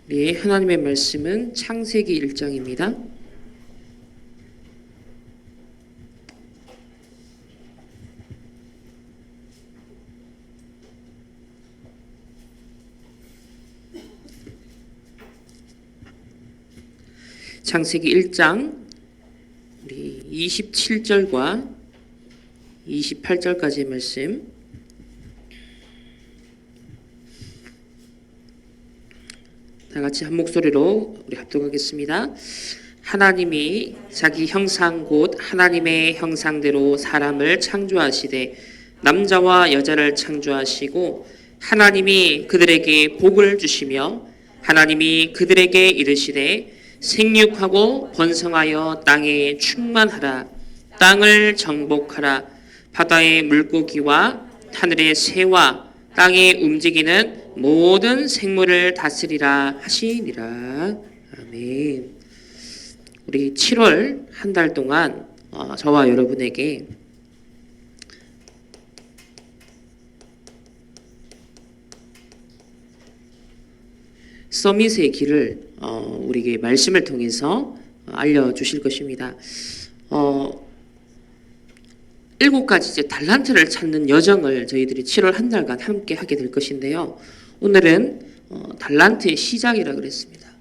네, 하나님의 말씀은 창세기 1장입니다. 창세기 1장 우리 27절과 28절까지의 말씀 다 같이 한 목소리로 우리 합독하겠습니다. 하나님이 자기 형상 곧 하나님의 형상대로 사람을 창조하시되 남자와 여자를 창조하시고 하나님이 그들에게 복을 주시며 하나님이 그들에게 이르시되 생육하고 번성하여 땅에 충만하라. 땅을 정복하라. 바다의 물고기와 하늘의 새와 땅에 움직이는 모든 생물을 다스리라 하시니라. 아멘. 우리 7월 한 달 동안 저와 여러분에게 서밋의 길을 우리에게 말씀을 통해서 알려주실 것입니다. 7가지 이제 달란트를 찾는 여정을 저희들이 7월 한 달간 함께 하게 될 것인데요. 오늘은 달란트의 시작이라 그랬습니다.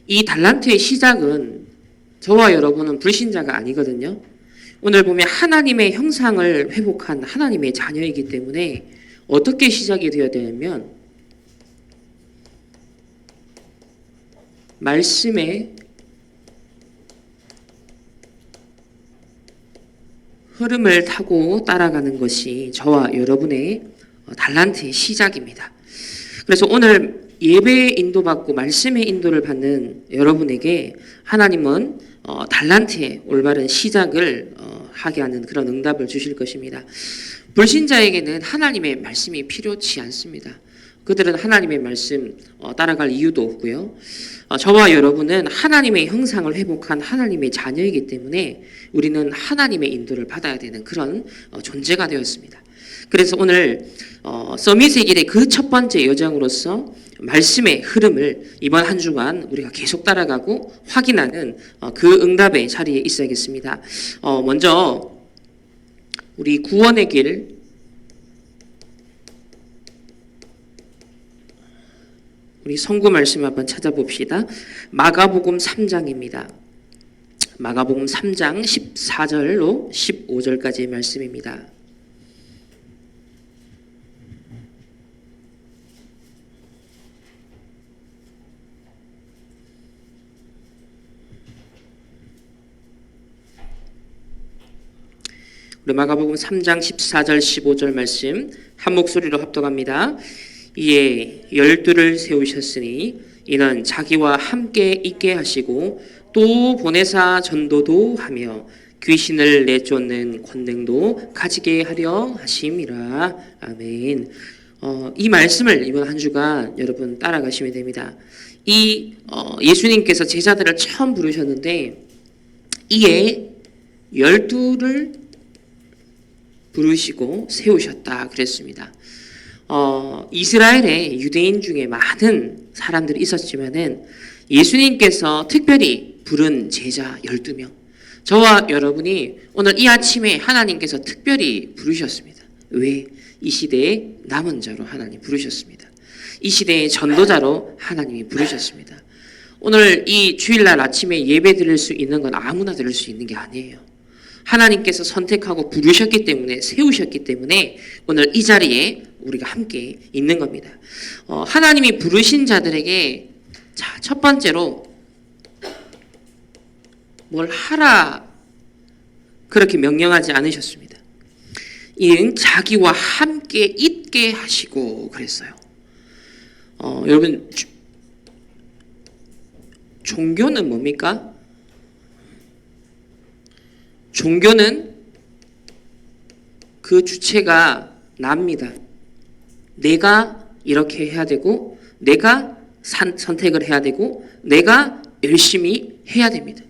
이 달란트의 시작은 저와 여러분은 불신자가 아니거든요. 오늘 보면 하나님의 형상을 회복한 하나님의 자녀이기 때문에 어떻게 시작이 되어야 되냐면 말씀의 흐름을 타고 따라가는 것이 저와 여러분의 달란트의 시작입니다. 그래서 오늘 예배에 인도받고 말씀의 인도를 받는 여러분에게 하나님은 달란트의 올바른 시작을 하게 하는 그런 응답을 주실 것입니다. 불신자에게는 하나님의 말씀이 필요치 않습니다. 그들은 하나님의 말씀 따라갈 이유도 없고요. 저와 여러분은 하나님의 형상을 회복한 하나님의 자녀이기 때문에 우리는 하나님의 인도를 받아야 되는 그런 존재가 되었습니다. 그래서 오늘 서밋의 길의 그 첫 번째 여정으로서 말씀의 흐름을 이번 한 주간 우리가 계속 따라가고 확인하는 그 응답의 자리에 있어야겠습니다. 먼저 우리 구원의 길 우리 성구 말씀 한번 찾아봅시다. 마가복음 3장입니다. 마가복음 3장 14절로 15절까지의 말씀입니다. 우리 마가복음 3장 14절 15절 말씀 한 목소리로 합독합니다. 이에 12를 세우셨으니 이는 자기와 함께 있게 하시고 또 보내사 전도도 하며 귀신을 내쫓는 권능도 가지게 하려 하심이라. 아멘. 이 말씀을 이번 한 주간 여러분 따라가시면 됩니다. 예수님께서 제자들을 처음 부르셨는데 이에 12를 부르시고 세우셨다 그랬습니다. 이스라엘의 유대인 중에 많은 사람들이 있었지만은 예수님께서 특별히 부른 제자 12명. 저와 여러분이 오늘 이 아침에 하나님께서 특별히 부르셨습니다. 왜? 이 시대의 남은 자로 하나님 부르셨습니다. 이 시대의 전도자로 하나님이 부르셨습니다. 오늘 이 주일날 아침에 예배 드릴 수 있는 건 아무나 드릴 수 있는 게 아니에요. 하나님께서 선택하고 부르셨기 때문에 세우셨기 때문에 오늘 이 자리에 우리가 함께 있는 겁니다. 하나님이 부르신 자들에게 자, 첫 번째로 뭘 하라 그렇게 명령하지 않으셨습니다. 이는 자기와 함께 있게 하시고 그랬어요. 여러분 종교는 뭡니까? 종교는 그 주체가 납니다. 내가 이렇게 해야 되고 내가 선택을 해야 되고 내가 열심히 해야 됩니다.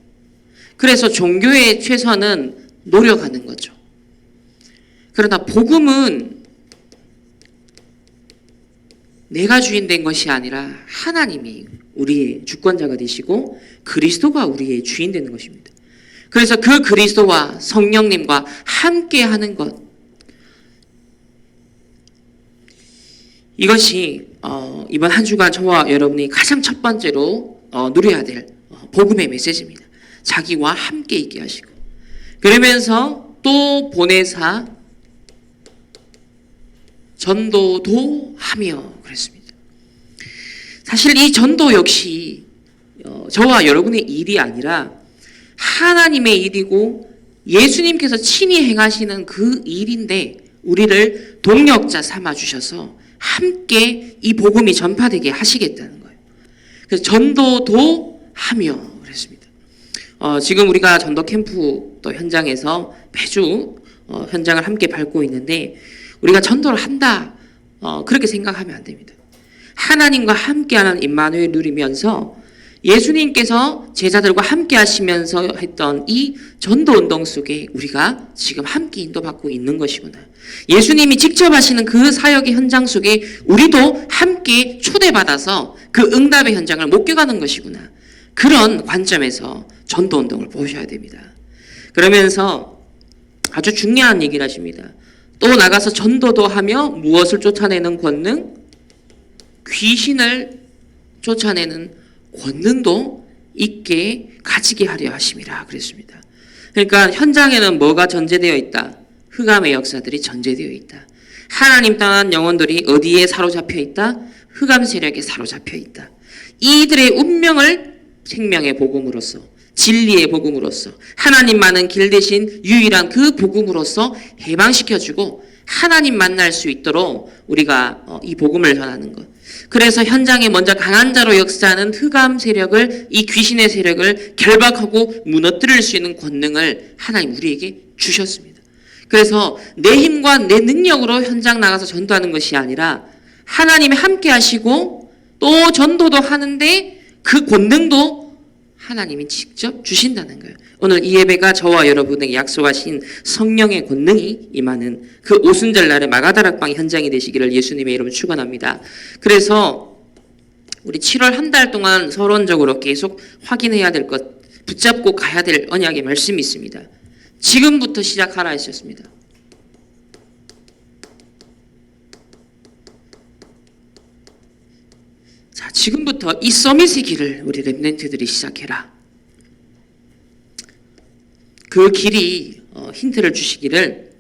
그래서 종교의 최선은 노력하는 거죠. 그러나 복음은 내가 주인 된 것이 아니라 하나님이 우리의 주권자가 되시고 그리스도가 우리의 주인 되는 것입니다. 그래서 그 그리스도와 성령님과 함께 하는 것, 이것이 이번 한 주간 저와 여러분이 가장 첫 번째로 누려야 될 복음의 메시지입니다. 자기와 함께 있게 하시고, 그러면서 또 보내사 전도도 하며 그랬습니다. 사실 이 전도 역시 저와 여러분의 일이 아니라 하나님의 일이고 예수님께서 친히 행하시는 그 일인데, 우리를 동력자 삼아 주셔서 함께 이 복음이 전파되게 하시겠다는 거예요. 그래서 전도도 하며 그랬습니다. 지금 우리가 전도 캠프 또 현장에서 매주 현장을 함께 밟고 있는데, 우리가 전도를 한다 그렇게 생각하면 안 됩니다. 하나님과 함께하는 임마누엘 누리면서 예수님께서 제자들과 함께 하시면서 했던 이 전도 운동 속에 우리가 지금 함께 인도받고 있는 것이구나. 예수님이 직접 하시는 그 사역의 현장 속에 우리도 함께 초대받아서 그 응답의 현장을 목격하는 것이구나. 그런 관점에서 전도 운동을 보셔야 됩니다. 그러면서 아주 중요한 얘기를 하십니다. 또 나가서 전도도 하며 무엇을 쫓아내는 권능? 귀신을 쫓아내는 권능도 있게 가지게 하려 하심이라 그랬습니다. 그러니까 현장에는 뭐가 전제되어 있다? 흑암의 역사들이 전제되어 있다. 하나님 떠난 영혼들이 어디에 사로잡혀 있다? 흑암 세력에 사로잡혀 있다. 이들의 운명을 생명의 복음으로서, 진리의 복음으로서, 하나님만은 길 대신 유일한 그 복음으로서 해방시켜주고 하나님 만날 수 있도록 우리가 이 복음을 전하는 것. 그래서 현장에 먼저 강한 자로 역사하는 흑암 세력을, 이 귀신의 세력을 결박하고 무너뜨릴 수 있는 권능을 하나님 우리에게 주셨습니다. 그래서 내 힘과 내 능력으로 현장 나가서 전도하는 것이 아니라 하나님이 함께 하시고 또 전도도 하는데 그 권능도 하나님이 직접 주신다는 거예요. 오늘 이 예배가 저와 여러분에게 약속하신 성령의 권능이 임하는 그 오순절 날의 마가다락방 현장이 되시기를 예수님의 이름으로 축원합니다. 그래서 우리 7월 한 달 동안 서론적으로 계속 확인해야 될 것, 붙잡고 가야 될 언약의 말씀이 있습니다. 지금부터 시작하라 하셨습니다. 자, 지금부터 이 서밋의 길을 우리 렘넌트들이 시작해라. 그 길이 힌트를 주시기를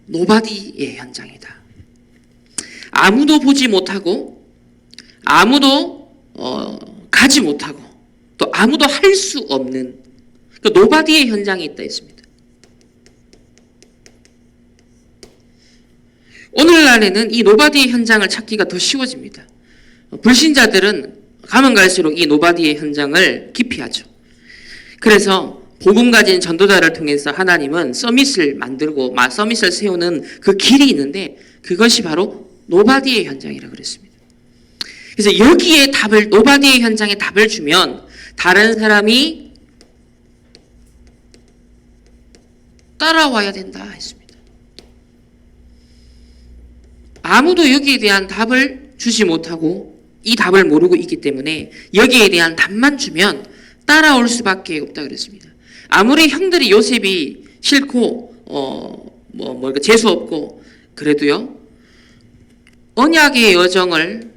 노바디의 현장이다. 아무도 보지 못하고 아무도 가지 못하고 또 아무도 할 수 없는 그 노바디의 현장이 있다 했습니다. 오늘날에는 이 노바디의 현장을 찾기가 더 쉬워집니다. 불신자들은 가면 갈수록 이 노바디의 현장을 기피하죠. 그래서 복음 가진 전도자를 통해서 하나님은 서밋을 만들고 서밋을 세우는 그 길이 있는데, 그것이 바로 노바디의 현장이라고 그랬습니다. 그래서 여기에 노바디의 현장에 답을 주면 다른 사람이 따라와야 된다 했습니다. 아무도 여기에 대한 답을 주지 못하고 이 답을 모르고 있기 때문에 여기에 대한 답만 주면 따라올 수밖에 없다 그랬습니다. 아무리 형들이 요셉이 싫고 재수 없고 그래도요, 언약의 여정을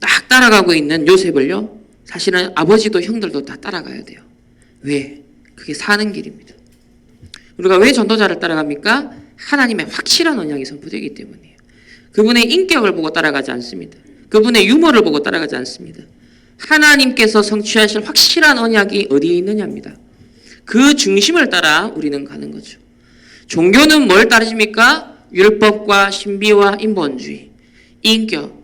딱 따라가고 있는 요셉을요, 사실은 아버지도 형들도 다 따라가야 돼요. 왜? 그게 사는 길입니다. 우리가 왜 전도자를 따라갑니까? 하나님의 확실한 언약이 선포되기 때문이에요. 그분의 인격을 보고 따라가지 않습니다. 그분의 유머를 보고 따라가지 않습니다. 하나님께서 성취하실 확실한 언약이 어디에 있느냐입니다. 그 중심을 따라 우리는 가는 거죠. 종교는 뭘 따르십니까? 율법과 신비와 인본주의, 인격.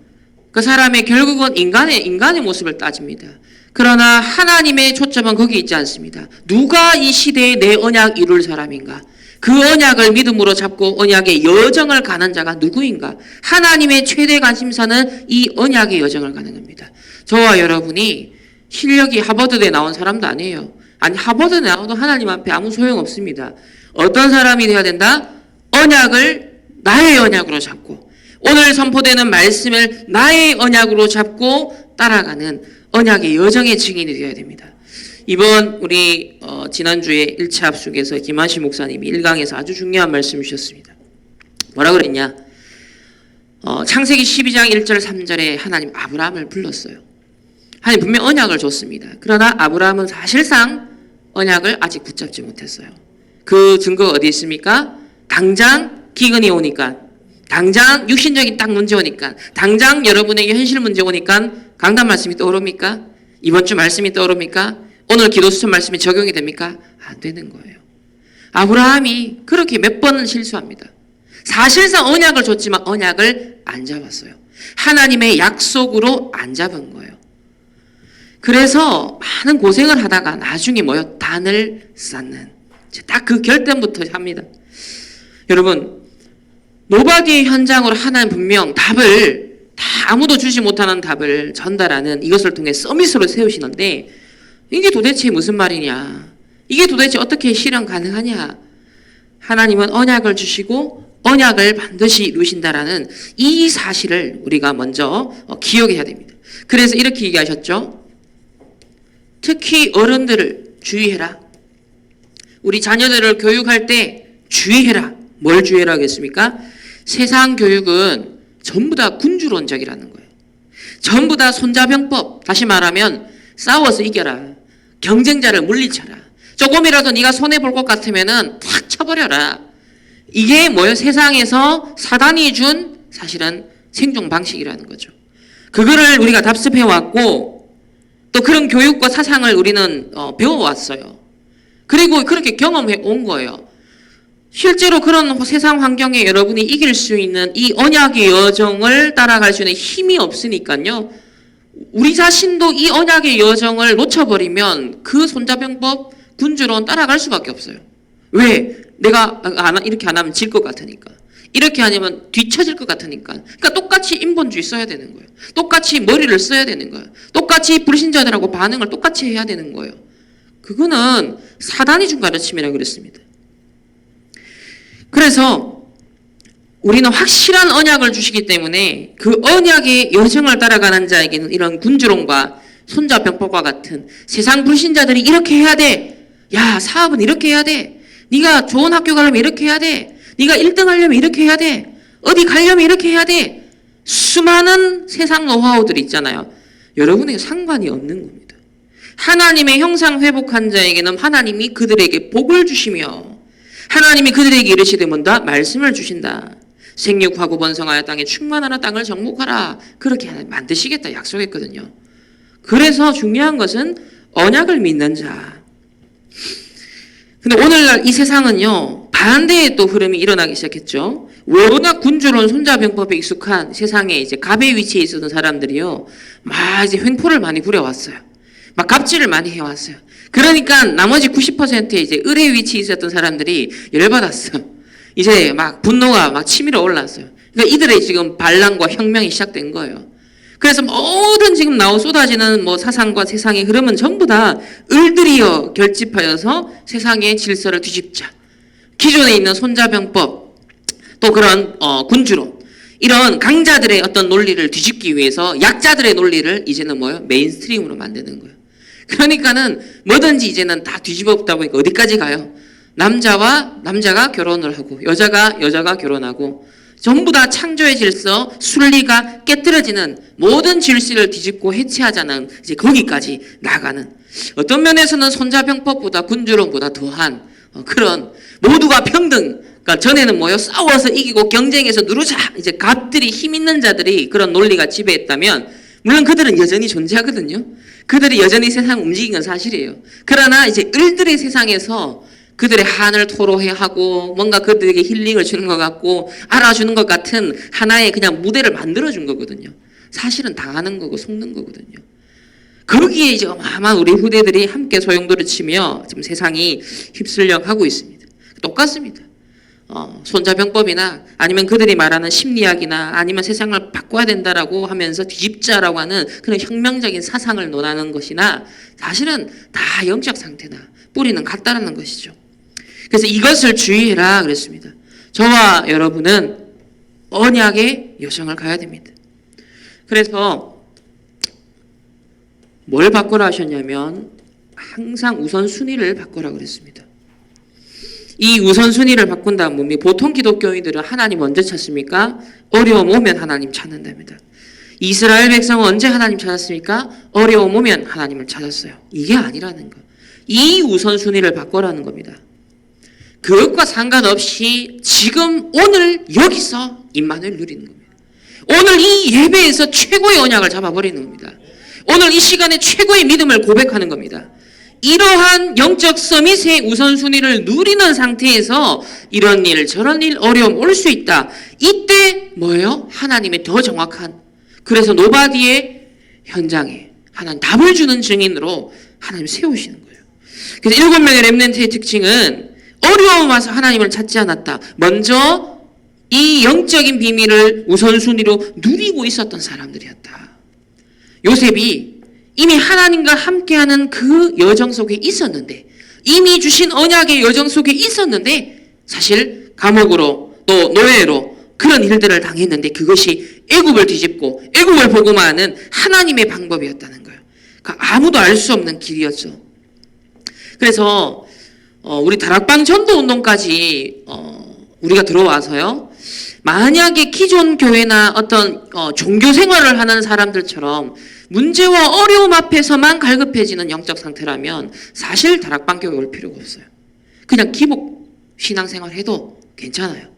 그 사람의 결국은 인간의 모습을 따집니다. 그러나 하나님의 초점은 거기 있지 않습니다. 누가 이 시대에 내 언약 이룰 사람인가? 그 언약을 믿음으로 잡고 언약의 여정을 가는 자가 누구인가? 하나님의 최대 관심사는 이 언약의 여정을 가는 겁니다. 저와 여러분이 실력이 하버드대 나온 사람도 아니에요. 아니 하버드대 나와도 하나님 앞에 아무 소용없습니다. 어떤 사람이 되어야 된다? 언약을 나의 언약으로 잡고 오늘 선포되는 말씀을 나의 언약으로 잡고 따라가는 언약의 여정의 증인이 되어야 됩니다. 이번 우리 지난주에 1차 합숙에서 김한시 목사님이 1강에서 아주 중요한 말씀 주셨습니다. 뭐라 그랬냐? 창세기 12장 1절 3절에 하나님 아브라함을 불렀어요. 하나님 분명 언약을 줬습니다. 그러나 아브라함은 사실상 언약을 아직 붙잡지 못했어요. 그 증거가 어디 있습니까? 당장 기근이 오니까, 당장 육신적인 딱 문제 오니까, 당장 여러분에게 현실 문제 오니까 강단 말씀이 떠오릅니까? 이번 주 말씀이 떠오릅니까? 오늘 기도 수천 말씀이 적용이 됩니까? 안 되는 거예요. 아브라함이 그렇게 몇 번은 실수합니다. 사실상 언약을 줬지만 언약을 안 잡았어요. 하나님의 약속으로 안 잡은 거예요. 그래서 많은 고생을 하다가 나중에 뭐요? 단을 쌓는. 딱 그 결단부터 합니다. 여러분, 노바디의 현장으로 하나님 분명 답을 다 아무도 주지 못하는 답을 전달하는 이것을 통해 서밋으로 세우시는데 이게 도대체 무슨 말이냐? 이게 도대체 어떻게 실현 가능하냐? 하나님은 언약을 주시고 언약을 반드시 이루신다라는 이 사실을 우리가 먼저 기억해야 됩니다. 그래서 이렇게 얘기하셨죠. 특히 어른들을 주의해라. 우리 자녀들을 교육할 때 주의해라. 뭘 주의해라 하겠습니까? 세상 교육은 전부 다 군주론적이라는 거예요. 전부 다 손자병법. 다시 말하면 싸워서 이겨라. 경쟁자를 물리쳐라. 조금이라도 네가 손해볼 것 같으면은 탁 쳐버려라. 이게 뭐예요? 세상에서 사단이 준 사실은 생존 방식이라는 거죠. 그거를 우리가 답습해왔고 또 그런 교육과 사상을 우리는 배워왔어요. 그리고 그렇게 경험해 온 거예요. 실제로 그런 세상 환경에 여러분이 이길 수 있는 이 언약의 여정을 따라갈 수 있는 힘이 없으니까요. 우리 자신도 이 언약의 여정을 놓쳐버리면 그 손자병법 군주론 따라갈 수밖에 없어요. 왜? 내가 이렇게 안 하면 질 것 같으니까. 이렇게 하면 뒤처질 것 같으니까. 그러니까 똑같이 인본주의 써야 되는 거예요. 똑같이 머리를 써야 되는 거예요. 똑같이 불신자들하고 반응을 똑같이 해야 되는 거예요. 그거는 사단이 준 가르침이라고 그랬습니다. 그래서 우리는 확실한 언약을 주시기 때문에 그 언약의 여정을 따라가는 자에게는 이런 군주론과 손자병법과 같은 세상 불신자들이 이렇게 해야 돼. 야, 사업은 이렇게 해야 돼. 네가 좋은 학교 가려면 이렇게 해야 돼. 네가 1등 하려면 이렇게 해야 돼. 어디 가려면 이렇게 해야 돼. 수많은 세상 노하우들이 있잖아요. 여러분에게 상관이 없는 겁니다. 하나님의 형상 회복한 자에게는 하나님이 그들에게 복을 주시며 하나님이 그들에게 이르시되 뭔다? 말씀을 주신다. 생육하고 번성하여 땅에 충만하나 땅을 정복하라. 그렇게 만드시겠다 약속했거든요. 그래서 중요한 것은 언약을 믿는 자. 근데 오늘날 이 세상은요, 반대의 또 흐름이 일어나기 시작했죠. 워낙 군주론 손자병법에 익숙한 세상에 이제 갑의 위치에 있었던 사람들이요, 막 이제 횡포를 많이 부려왔어요. 막 갑질을 많이 해왔어요. 그러니까 나머지 90%의 이제 을의 위치에 있었던 사람들이 열받았어요. 이제 막 분노가 막 치밀어 올랐어요. 그러니까 이들의 지금 반란과 혁명이 시작된 거예요. 그래서 모든 지금 쏟아지는 뭐 사상과 세상의 흐름은 전부 다 을들이여 결집하여서 세상의 질서를 뒤집자. 기존에 있는 손자병법, 또 그런 군주론, 이런 강자들의 어떤 논리를 뒤집기 위해서 약자들의 논리를 이제는 뭐예요? 메인스트림으로 만드는 거예요. 그러니까는 뭐든지 이제는 다 뒤집어엎다 보니까 어디까지 가요? 남자가 결혼을 하고 여자가 결혼하고 전부 다 창조의 질서, 순리가 깨뜨려지는 모든 질서를 뒤집고 해체하자는 이제 거기까지 나가는, 어떤 면에서는 손자병법보다 군주론보다 더한 그런 모두가 평등. 그러니까 전에는 뭐요? 싸워서 이기고 경쟁에서 누르자. 이제 갑들이 힘 있는 자들이 그런 논리가 지배했다면, 물론 그들은 여전히 존재하거든요. 그들이 여전히 세상 움직이는 건 사실이에요. 그러나 이제 을들의 세상에서 그들의 한을 토로해 하고 뭔가 그들에게 힐링을 주는 것 같고 알아주는 것 같은 하나의 그냥 무대를 만들어준 거거든요. 사실은 당하는 거고 속는 거거든요. 거기에 이제 어마어마한 우리 후대들이 함께 소용돌이 치며 지금 세상이 휩쓸려 가고 있습니다. 똑같습니다. 손자병법이나 아니면 그들이 말하는 심리학이나 아니면 세상을 바꿔야 된다라고 하면서 뒤집자라고 하는 그런 혁명적인 사상을 논하는 것이나 사실은 다 영적 상태나 뿌리는 같다라는 것이죠. 그래서 이것을 주의해라 그랬습니다. 저와 여러분은 언약의 여정을 가야 됩니다. 그래서 뭘 바꾸라 하셨냐면 항상 우선순위를 바꾸라 그랬습니다. 이 우선순위를 바꾼다는 몸이 보통 기독교인들은 하나님 언제 찾습니까? 어려움 오면 하나님 찾는답니다. 이스라엘 백성은 언제 하나님 찾았습니까? 어려움 오면 하나님을 찾았어요. 이게 아니라는 거. 이 우선순위를 바꾸라는 겁니다. 그것과 상관없이 지금 오늘 여기서 임만을 누리는 겁니다. 오늘 이 예배에서 최고의 언약을 잡아버리는 겁니다. 오늘 이 시간에 최고의 믿음을 고백하는 겁니다. 이러한 영적 서밋의 우선순위를 누리는 상태에서 이런 일 저런 일 어려움 올 수 있다. 이때 뭐예요? 하나님의 더 정확한, 그래서 노바디의 현장에 하나님 답을 주는 증인으로 하나님 세우시는 거예요. 그래서 7명의 렘넌트의 특징은 어려움 와서 하나님을 찾지 않았다. 먼저 이 영적인 비밀을 우선순위로 누리고 있었던 사람들이었다. 요셉이 이미 하나님과 함께하는 그 여정 속에 있었는데, 이미 주신 언약의 여정 속에 있었는데 사실 감옥으로 또 노예로 그런 일들을 당했는데 그것이 애굽을 뒤집고 애굽을 복음화하는 하나님의 방법이었다는 거예요. 그러니까 아무도 알 수 없는 길이었죠. 그래서 우리 다락방 전도 운동까지 우리가 들어와서요. 만약에 기존 교회나 어떤 종교 생활을 하는 사람들처럼 문제와 어려움 앞에서만 갈급해지는 영적 상태라면 사실 다락방 교회 올 필요가 없어요. 그냥 기복 신앙생활 해도 괜찮아요.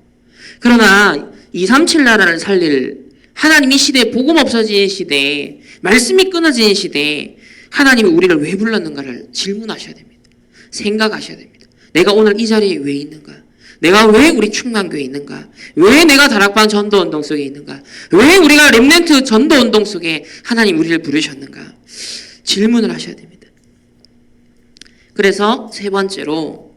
그러나 237 나라를 살릴 하나님 이 시대에 복음 없어진 시대에 말씀이 끊어진 시대에 하나님이 우리를 왜 불렀는가를 질문하셔야 됩니다. 생각하셔야 됩니다. 내가 오늘 이 자리에 왜 있는가? 내가 왜 우리 충만교회에 있는가? 왜 내가 다락방 전도운동 속에 있는가? 왜 우리가 렘넌트 전도운동 속에 하나님 우리를 부르셨는가? 질문을 하셔야 됩니다. 그래서 세 번째로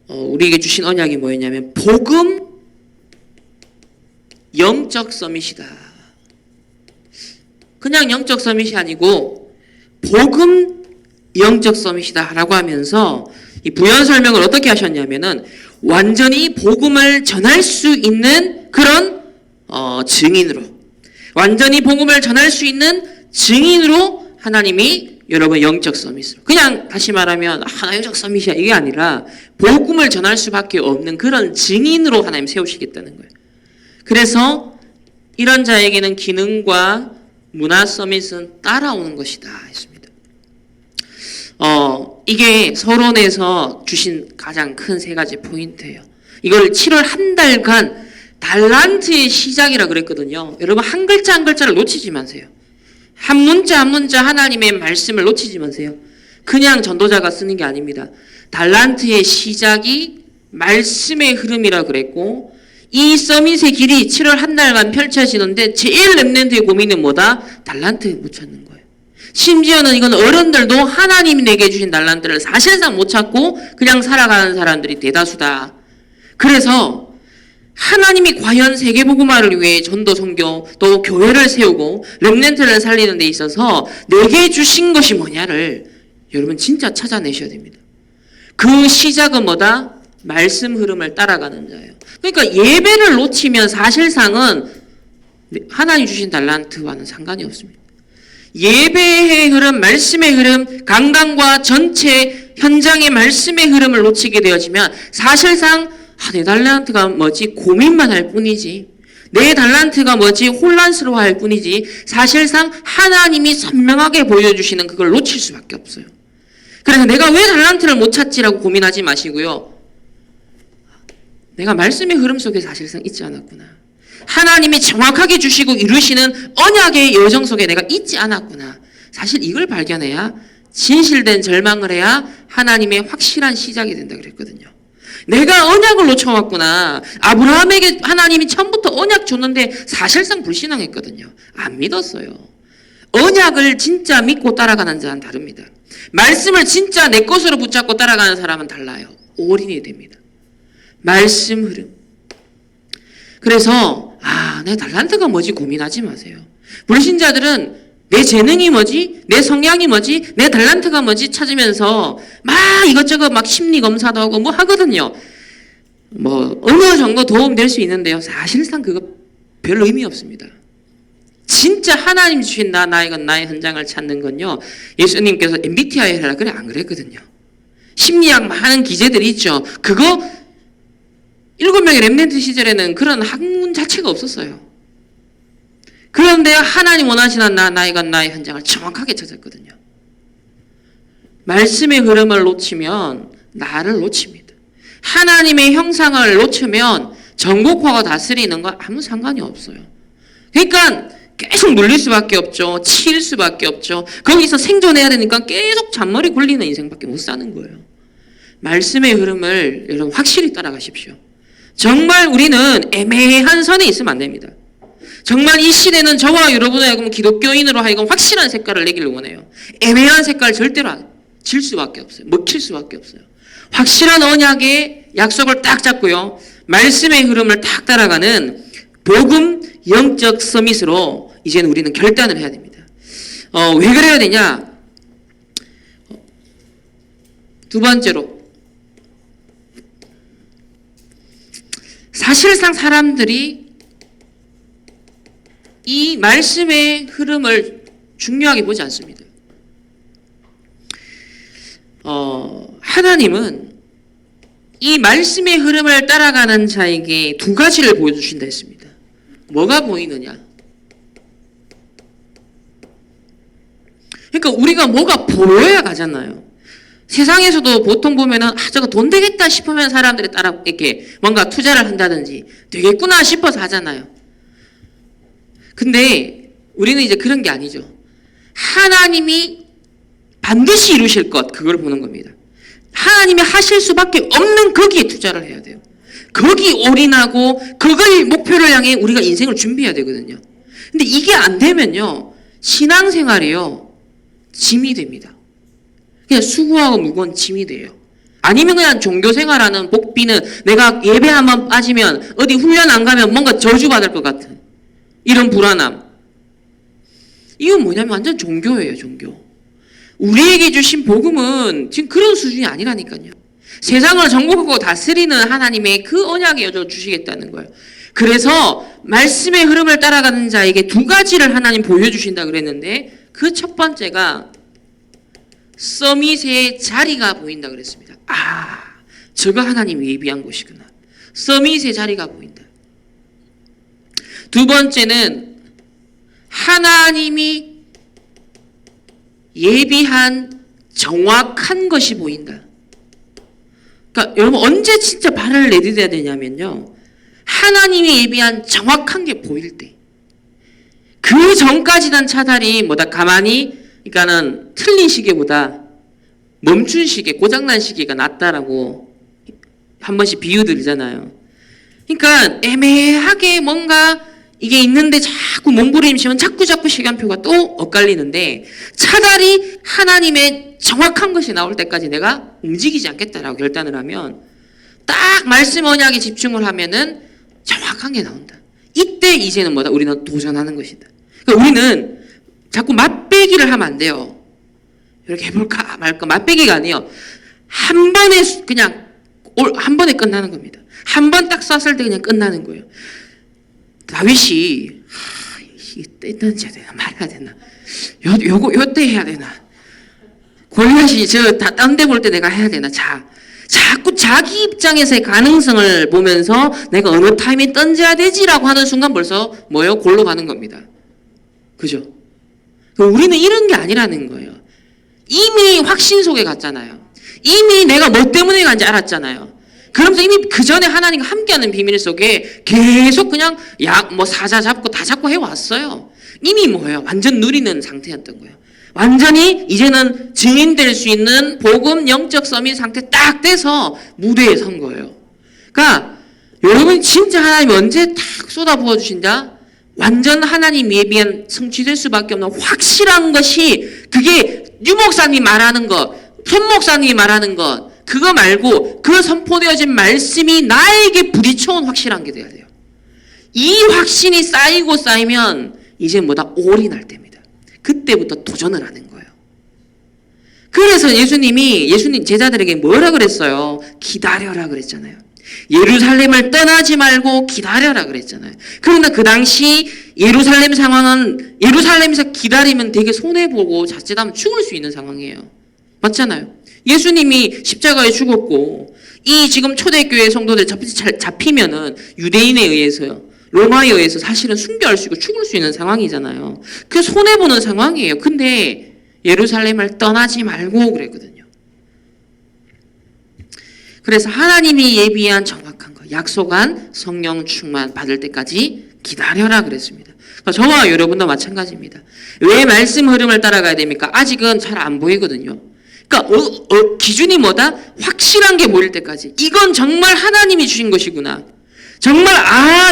우리에게 주신 언약이 뭐였냐면 복음 영적 서밋이다. 그냥 영적 서밋이 아니고 복음 영적 서밋이다 라고 하면서 이 부연 설명을 어떻게 하셨냐면은 완전히 복음을 전할 수 있는 그런 증인으로, 완전히 복음을 전할 수 있는 증인으로 하나님이 여러분 영적 서밋으로, 그냥 다시 말하면 나 영적 서밋이야 이게 아니라 복음을 전할 수밖에 없는 그런 증인으로 하나님 세우시겠다는 거예요. 그래서 이런 자에게는 기능과 문화 서밋은 따라오는 것이다 했습니다. 이게 서론에서 주신 가장 큰 세 가지 포인트예요. 이걸 7월 한 달간 달란트의 시작이라 그랬거든요. 여러분 한 글자 한 글자를 놓치지 마세요. 한 문자 한 문자 하나님의 말씀을 놓치지 마세요. 그냥 전도자가 쓰는 게 아닙니다. 달란트의 시작이 말씀의 흐름이라 그랬고, 이 서밋의 길이 7월 한 달간 펼쳐지는데 제일 렘넌트의 고민은 뭐다? 달란트에 못 찾는 거예요. 심지어는 이건 어른들도 하나님이 내게 주신 달란트를 사실상 못 찾고 그냥 살아가는 사람들이 대다수다. 그래서 하나님이 과연 세계복음화를 위해 전도 선교 또 교회를 세우고 렘넌트를 살리는 데 있어서 내게 주신 것이 뭐냐를 여러분 진짜 찾아내셔야 됩니다. 그 시작은 뭐다? 말씀 흐름을 따라가는 자예요. 그러니까 예배를 놓치면 사실상은 하나님 주신 달란트와는 상관이 없습니다. 예배의 흐름, 말씀의 흐름, 강단과 전체 현장의 말씀의 흐름을 놓치게 되어지면 사실상 내 달란트가 뭐지? 고민만 할 뿐이지. 내 달란트가 뭐지? 혼란스러워할 뿐이지. 사실상 하나님이 선명하게 보여주시는 그걸 놓칠 수밖에 없어요. 그래서 내가 왜 달란트를 못 찾지라고 고민하지 마시고요. 내가 말씀의 흐름 속에 사실상 있지 않았구나. 하나님이 정확하게 주시고 이루시는 언약의 여정 속에 내가 있지 않았구나. 사실 이걸 발견해야 진실된 절망을 해야 하나님의 확실한 시작이 된다 그랬거든요. 내가 언약을 놓쳐왔구나. 아브라함에게 하나님이 처음부터 언약 줬는데 사실상 불신앙했거든요. 안 믿었어요. 언약을 진짜 믿고 따라가는 자는 다릅니다. 말씀을 진짜 내 것으로 붙잡고 따라가는 사람은 달라요. 올인이 됩니다. 말씀 흐름. 그래서 내 달란트가 뭐지 고민하지 마세요. 불신자들은 내 재능이 뭐지? 내 성향이 뭐지? 내 달란트가 뭐지? 찾으면서 막 이것저것 막 심리 검사도 하고 뭐 하거든요. 뭐 어느 정도 도움될 수 있는데요. 사실상 그거 별 의미 없습니다. 진짜 하나님 주신 나의 현장을 찾는 건요. 예수님께서 MBTI 해라 그래 안 그랬거든요. 심리학 많은 기제들이 있죠. 그거 7명의 렘넌트 시절에는 그런 학문 자체가 없었어요. 그런데 하나님 원하시는 나의 현장을 정확하게 찾았거든요. 말씀의 흐름을 놓치면 나를 놓칩니다. 하나님의 형상을 놓치면 전국화가 다스리는 거 아무 상관이 없어요. 그러니까 계속 물릴 수밖에 없죠. 치일 수밖에 없죠. 거기서 생존해야 되니까 계속 잔머리 굴리는 인생밖에 못 사는 거예요. 말씀의 흐름을 여러분 확실히 따라가십시오. 정말 우리는 애매한 선에 있으면 안 됩니다. 정말 이 시대는 저와 여러분의 하여금 기독교인으로 하여금 확실한 색깔을 내기를 원해요. 애매한 색깔 절대로 질 수밖에 없어요. 먹힐 수밖에 없어요. 확실한 언약의 약속을 딱 잡고요. 말씀의 흐름을 딱 따라가는 복음 영적 서밋으로 이제는 우리는 결단을 해야 됩니다. 왜 그래야 되냐? 두 번째로 사실상 사람들이 이 말씀의 흐름을 중요하게 보지 않습니다. 하나님은 이 말씀의 흐름을 따라가는 자에게 두 가지를 보여주신다 했습니다. 뭐가 보이느냐? 그러니까 우리가 뭐가 보여야 가잖아요. 세상에서도 보통 보면은 저거 돈 되겠다 싶으면 사람들이 따라 이렇게 뭔가 투자를 한다든지 되겠구나 싶어서 하잖아요. 근데 우리는 이제 그런 게 아니죠. 하나님이 반드시 이루실 것, 그걸 보는 겁니다. 하나님이 하실 수밖에 없는 거기에 투자를 해야 돼요. 거기 올인하고 그걸 목표를 향해 우리가 인생을 준비해야 되거든요. 근데 이게 안 되면요, 신앙생활이요, 짐이 됩니다. 그냥 수고하고 무거운 짐이 돼요. 아니면 그냥 종교생활하는 복비는 내가 예배 한번 빠지면 어디 훈련 안 가면 뭔가 저주받을 것 같은 이런 불안함. 이건 뭐냐면 완전 종교예요, 종교. 우리에게 주신 복음은 지금 그런 수준이 아니라니까요. 세상을 정복하고 다스리는 하나님의 그 언약의 여정을 주시겠다는 거예요. 그래서 말씀의 흐름을 따라가는 자에게 두 가지를 하나님 보여주신다 그랬는데 그 첫 번째가 서밋의 자리가 보인다 그랬습니다. 저거 하나님이 예비한 곳이구나. 서밋의 자리가 보인다. 두 번째는 하나님이 예비한 정확한 것이 보인다. 그러니까 여러분 언제 진짜 발을 내딛어야 되냐면요, 하나님이 예비한 정확한 게 보일 때. 그 전까지는 차라리 가만히, 그러니까는 틀린 시계보다 멈춘 시계, 고장난 시계가 낫다라고 한 번씩 비유드리잖아요. 그러니까 애매하게 뭔가 이게 있는데 자꾸 몸부림치면 자꾸 시간표가 또 엇갈리는데, 차라리 하나님의 정확한 것이 나올 때까지 내가 움직이지 않겠다라고 결단을 하면, 딱 말씀 언약에 집중을 하면은 정확한 게 나온다. 이때 이제는 우리는 도전하는 것이다. 그러니까 우리는 자꾸 맛배기를 하면 안 돼요. 이렇게 해볼까 말까. 맛배기가 아니에요. 한 번에 그냥 한 번에 끝나는 겁니다. 한 번 딱 쐈을 때 그냥 끝나는 거예요. 다윗이 이게 던져야 되나 말아야 되나, 요때 해야 되나, 골리앗이 딴 데 볼 때 내가 해야 되나, 자꾸 자기 입장에서의 가능성을 보면서 내가 어느 타임에 던져야 되지라고 하는 순간 벌써 골로 가는 겁니다. 그죠? 우리는 이런 게 아니라는 거예요. 이미 확신 속에 갔잖아요. 이미 내가 뭐 때문에 간지 알았잖아요. 그러면서 이미 그 전에 하나님과 함께하는 비밀 속에 계속 그냥 사자 잡고 다 잡고 해왔어요. 이미 완전 누리는 상태였던 거예요. 완전히 이제는 증인될 수 있는 복음 영적 서밋 상태 딱 돼서 무대에 선 거예요. 그러니까 여러분 진짜 하나님 언제 탁 쏟아부어 주신다? 완전 하나님 예비한 성취될 수밖에 없는 확실한 것이, 그게 유 목사님이 말하는 것, 손 목사님이 말하는 것, 그거 말고 그 선포되어진 말씀이 나에게 부딪혀온 확실한 게 돼야 돼요. 이 확신이 쌓이고 쌓이면 이제 뭐다? 올인할 때입니다. 그때부터 도전을 하는 거예요. 그래서 예수님 제자들에게 뭐라 그랬어요? 기다려라 그랬잖아요. 예루살렘을 떠나지 말고 기다려라 그랬잖아요. 그러나 그 당시 예루살렘 상황은 예루살렘에서 기다리면 되게 손해보고 자칫하면 죽을 수 있는 상황이에요. 맞잖아요. 예수님이 십자가에 죽었고 이 지금 초대교회 성도들 잡히면은 유대인에 의해서요. 로마에 의해서 사실은 순교할 수 있고 죽을 수 있는 상황이잖아요. 그 손해보는 상황이에요. 근데 예루살렘을 떠나지 말고 그랬거든요. 그래서 하나님이 예비한 정확한 거, 약속한 성령 충만 받을 때까지 기다려라 그랬습니다. 그러니까 저와 여러분도 마찬가지입니다. 왜 말씀 흐름을 따라가야 됩니까? 아직은 잘 안 보이거든요. 그러니까 기준이 뭐다? 확실한 게 보일 때까지. 이건 정말 하나님이 주신 것이구나. 정말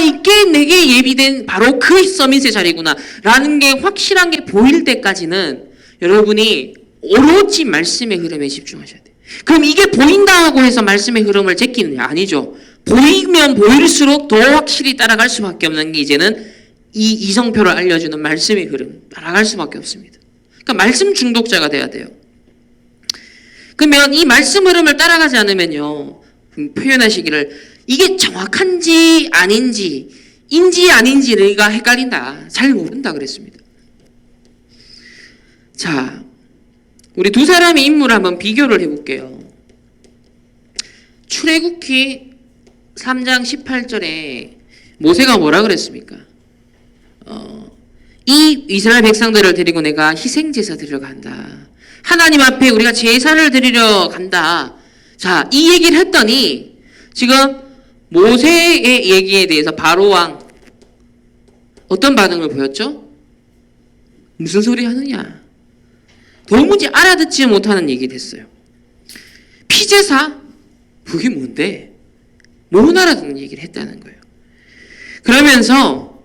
이게 내게 예비된 바로 그 서밋의 자리구나 라는 게 확실한 게 보일 때까지는 여러분이 오로지 말씀의 흐름에 집중하셔야 돼요. 그럼 이게 보인다고 해서 말씀의 흐름을 제끼느냐? 아니죠. 보이면 보일수록 더 확실히 따라갈 수밖에 없는 게 이제는 이 이성표를 알려주는 말씀의 흐름 따라갈 수밖에 없습니다. 그러니까 말씀 중독자가 돼야 돼요. 그러면 이 말씀 흐름을 따라가지 않으면요, 표현하시기를 이게 정확한지 아닌지 인지 아닌지가 헷갈린다, 잘 모른다 그랬습니다. 자, 우리 두 사람의 인물을 한번 비교를 해볼게요. 출애굽기 3장 18절에 모세가 뭐라 그랬습니까? 이 이스라엘 백성들을 데리고 내가 희생제사 드리러 간다. 하나님 앞에 우리가 제사를 드리러 간다. 자, 이 얘기를 했더니 지금 모세의 얘기에 대해서 바로왕 어떤 반응을 보였죠? 무슨 소리 하느냐? 도무지 알아듣지 못하는 얘기를 했어요. 피제사? 그게 뭔데? 못 알아듣는 얘기를 했다는 거예요. 그러면서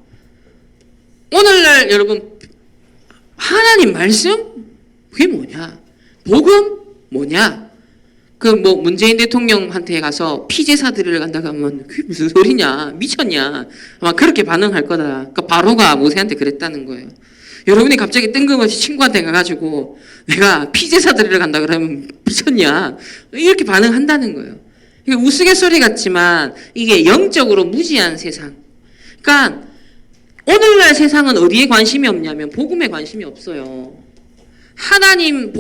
오늘날 여러분 하나님 말씀? 그게 뭐냐? 복음? 뭐냐? 문재인 대통령한테 가서 피제사 드리러 간다고 하면 그게 무슨 소리냐? 미쳤냐? 아마 그렇게 반응할 거다. 그러니까 바로가 모세한테 그랬다는 거예요. 여러분이 갑자기 뜬금없이 친구한테 가가지고 내가 피제사 드리러 간다 그러면 미쳤냐? 이렇게 반응한다는 거예요. 이게 우스갯소리 같지만 이게 영적으로 무지한 세상. 그러니까 오늘날 세상은 어디에 관심이 없냐면 복음에 관심이 없어요. 하나님,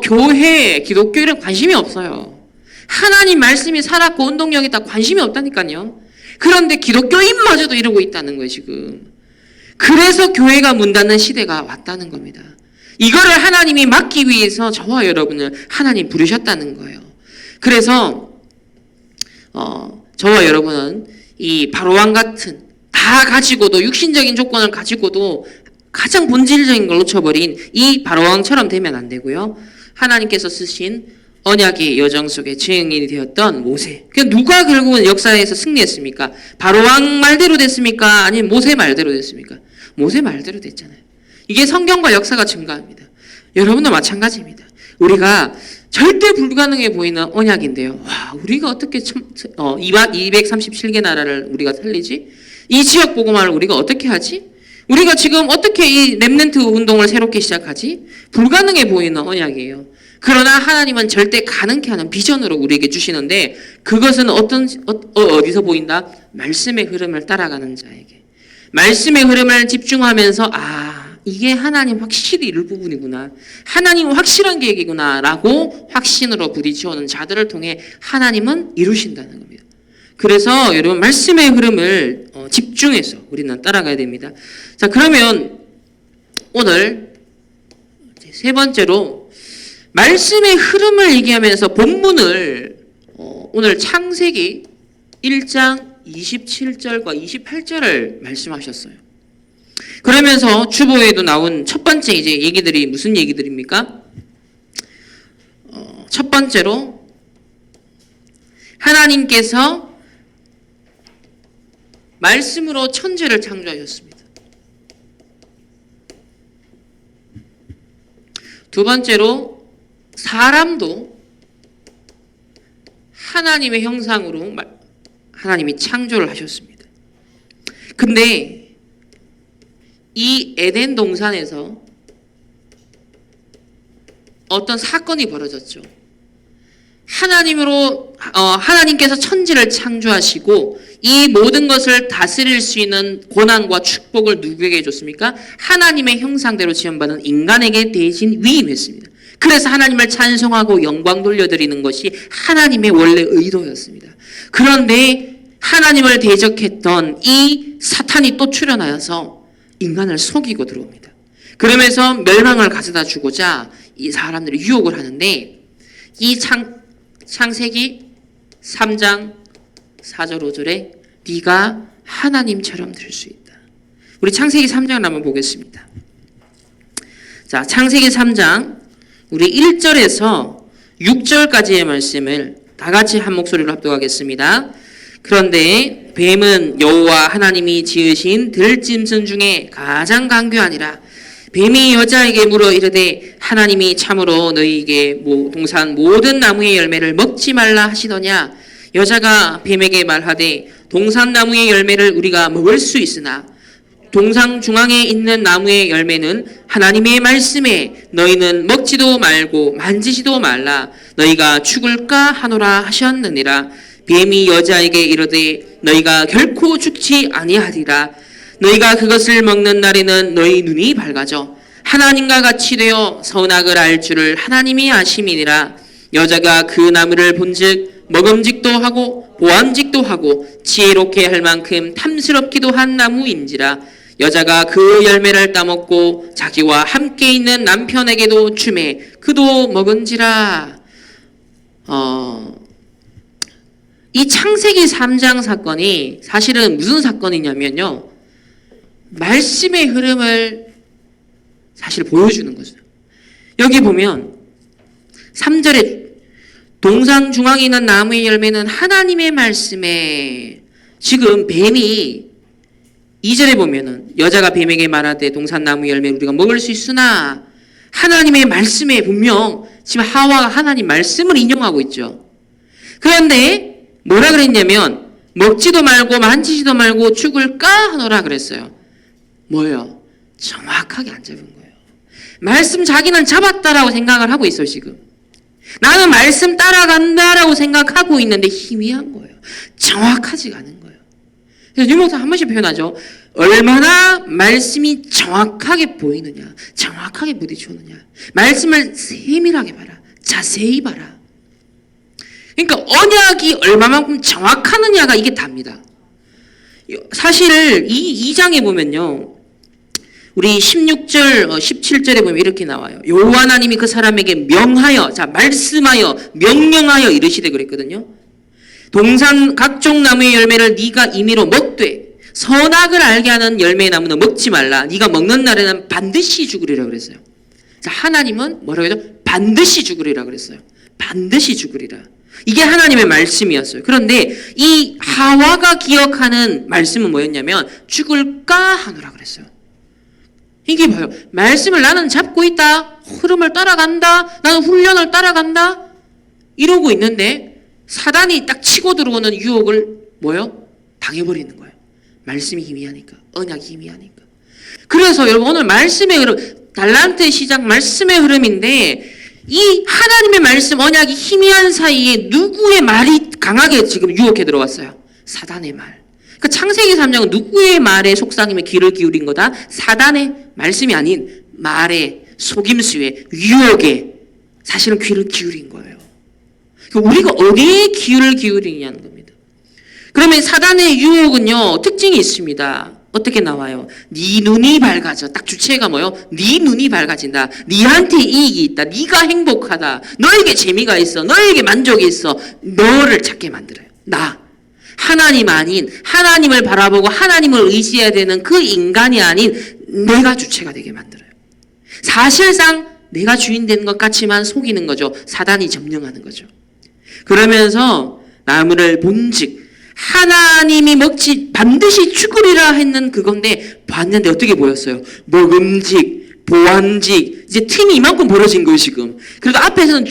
교회, 기독교 이런 관심이 없어요. 하나님 말씀이 살았고 운동력이 있다 관심이 없다니까요. 그런데 기독교인마저도 이러고 있다는 거예요, 지금. 그래서 교회가 문 닫는 시대가 왔다는 겁니다. 이거를 하나님이 막기 위해서 저와 여러분을 하나님 부르셨다는 거예요. 그래서 저와 여러분은 이 바로왕 같은 다 가지고도 육신적인 조건을 가지고도 가장 본질적인 걸 놓쳐버린 이 바로왕처럼 되면 안 되고요. 하나님께서 쓰신 언약의 여정 속에 증인이 되었던 모세. 누가 결국은 역사에서 승리했습니까? 바로왕 말대로 됐습니까? 아니면 모세 말대로 됐습니까? 모세 말대로 됐잖아요. 이게 성경과 역사가 증가합니다. 여러분도 마찬가지입니다. 우리가 절대 불가능해 보이는 언약인데요. 와, 우리가 어떻게 237개 나라를 우리가 살리지? 이 지역 복음화를 우리가 어떻게 하지? 우리가 지금 어떻게 이 렘넌트 운동을 새롭게 시작하지? 불가능해 보이는 언약이에요. 그러나 하나님은 절대 가능케 하는 비전으로 우리에게 주시는데 그것은 어디서 보인다? 말씀의 흐름을 따라가는 자에게. 말씀의 흐름을 집중하면서 이게 하나님 확실히 이룰 부분이구나. 하나님은 확실한 계획이구나 라고 확신으로 부딪혀오는 자들을 통해 하나님은 이루신다는 겁니다. 그래서 여러분 말씀의 흐름을 집중해서 우리는 따라가야 됩니다. 자, 그러면 오늘 세 번째로 말씀의 흐름을 얘기하면서 본문을 오늘 창세기 1장 27절과 28절을 말씀하셨어요. 그러면서 주보에도 나온 첫 번째 이제 얘기들이 무슨 얘기들입니까? 첫 번째로 하나님께서 말씀으로 천지를 창조하셨습니다. 두 번째로 사람도 하나님의 형상으로 하나님이 창조를 하셨습니다. 근데 이 에덴 동산에서 어떤 사건이 벌어졌죠. 하나님께서 천지를 창조하시고 이 모든 것을 다스릴 수 있는 권한과 축복을 누구에게 줬습니까? 하나님의 형상대로 지음받은 인간에게 대신 위임했습니다. 그래서 하나님을 찬송하고 영광 돌려드리는 것이 하나님의 원래 의도였습니다. 그런데 하나님을 대적했던 이 사탄이 또 출현하여서 인간을 속이고 들어옵니다. 그러면서 멸망을 가져다 주고자 이 사람들이 유혹을 하는데 이 창세기 3장 4절 5절에 네가 하나님처럼 될 수 있다. 우리 창세기 3장을 한번 보겠습니다. 자, 창세기 3장 우리 1절에서 6절까지의 말씀을 다 같이 한 목소리로 합독하겠습니다. 그런데 뱀은 여호와 하나님이 지으신 들짐승 중에 가장 강교하니라. 뱀이 여자에게 물어 이르되 하나님이 참으로 너희에게 동산 모든 나무의 열매를 먹지 말라 하시더냐. 여자가 뱀에게 말하되 동산 나무의 열매를 우리가 먹을 수 있으나 동상 중앙에 있는 나무의 열매는 하나님의 말씀에 너희는 먹지도 말고 만지지도 말라. 너희가 죽을까 하노라 하셨느니라. 뱀이 여자에게 이르되 너희가 결코 죽지 아니하리라. 너희가 그것을 먹는 날에는 너희 눈이 밝아져 하나님과 같이 되어 선악을 알 줄을 하나님이 아심이니라. 여자가 그 나무를 본즉 먹음직도 하고 보암직도 하고 지혜롭게 할 만큼 탐스럽기도 한 나무인지라. 여자가 그 열매를 따먹고 자기와 함께 있는 남편에게도 주매 그도 먹은지라. 이 창세기 3장 사건이 사실은 무슨 사건이냐면요, 말씀의 흐름을 사실 보여주는 거죠. 여기 보면 3절에 동상 중앙에 있는 나무의 열매는 하나님의 말씀에, 지금 뱀이 2절에 보면은 여자가 뱀에게 말하되 동산 나무 열매를 우리가 먹을 수 있으나 하나님의 말씀에 분명 지금 하와가 하나님 말씀을 인용하고 있죠. 그런데 뭐라 그랬냐면 먹지도 말고 만지지도 말고 죽을까 하노라 그랬어요. 뭐예요? 정확하게 안 잡은 거예요. 말씀 자기는 잡았다라고 생각을 하고 있어요. 지금 나는 말씀 따라간다라고 생각하고 있는데 희미한 거예요. 정확하지가 않은 거예요. 그래서 유목사 한 번씩 표현하죠. 얼마나 말씀이 정확하게 보이느냐, 정확하게 부딪혀오느냐. 말씀을 세밀하게 봐라, 자세히 봐라. 그러니까 언약이 얼마만큼 정확하느냐가 이게 답니다. 사실 이 2장에 보면요, 우리 16절, 17절에 보면 이렇게 나와요. 여호와 하나님이 그 사람에게 명하여, 자, 말씀하여, 명령하여 이르시되 그랬거든요. 동산 각종 나무의 열매를 네가 임의로 먹되 선악을 알게 하는 열매의 나무는 먹지 말라. 네가 먹는 날에는 반드시 죽으리라 그랬어요. 자, 하나님은 뭐라고 해서 반드시 죽으리라 그랬어요. 반드시 죽으리라. 이게 하나님의 말씀이었어요. 그런데 이 하와가 기억하는 말씀은 뭐였냐면 죽을까 하노라 그랬어요. 이게 뭐예요? 말씀을 나는 잡고 있다, 흐름을 따라간다, 나는 훈련을 따라간다 이러고 있는데 사단이 딱 치고 들어오는 유혹을 뭐요? 당해버리는 거예요. 말씀이 희미하니까, 언약이 희미하니까. 그래서 여러분 오늘 말씀의 흐름, 달란트의 시작 말씀의 흐름인데 이 하나님의 말씀, 언약이 희미한 사이에 누구의 말이 강하게 지금 유혹해 들어왔어요? 사단의 말. 그러니까 창세기 3장은 누구의 말에 속삭임에 귀를 기울인 거다? 사단의 말씀이 아닌 말에, 속임수에, 유혹에 사실은 귀를 기울인 거예요. 우리가 어디에 귀를 기울이냐는 겁니다. 그러면 사단의 유혹은요, 특징이 있습니다. 어떻게 나와요? 네 눈이 밝아져. 딱 주체가 뭐요? 네 눈이 밝아진다. 네한테 이익이 있다. 네가 행복하다. 너에게 재미가 있어. 너에게 만족이 있어. 너를 찾게 만들어요. 나. 하나님 아닌, 하나님을 바라보고 하나님을 의지해야 되는 그 인간이 아닌 내가 주체가 되게 만들어요. 사실상 내가 주인 되는 것 같지만 속이는 거죠. 사단이 점령하는 거죠. 그러면서 나무를 본즉 하나님이 먹지 반드시 죽으리라 했는 그건데 봤는데 어떻게 보였어요? 먹음직, 보암직, 이제 틈이 이만큼 벌어진 거예요 지금. 그래도 앞에서는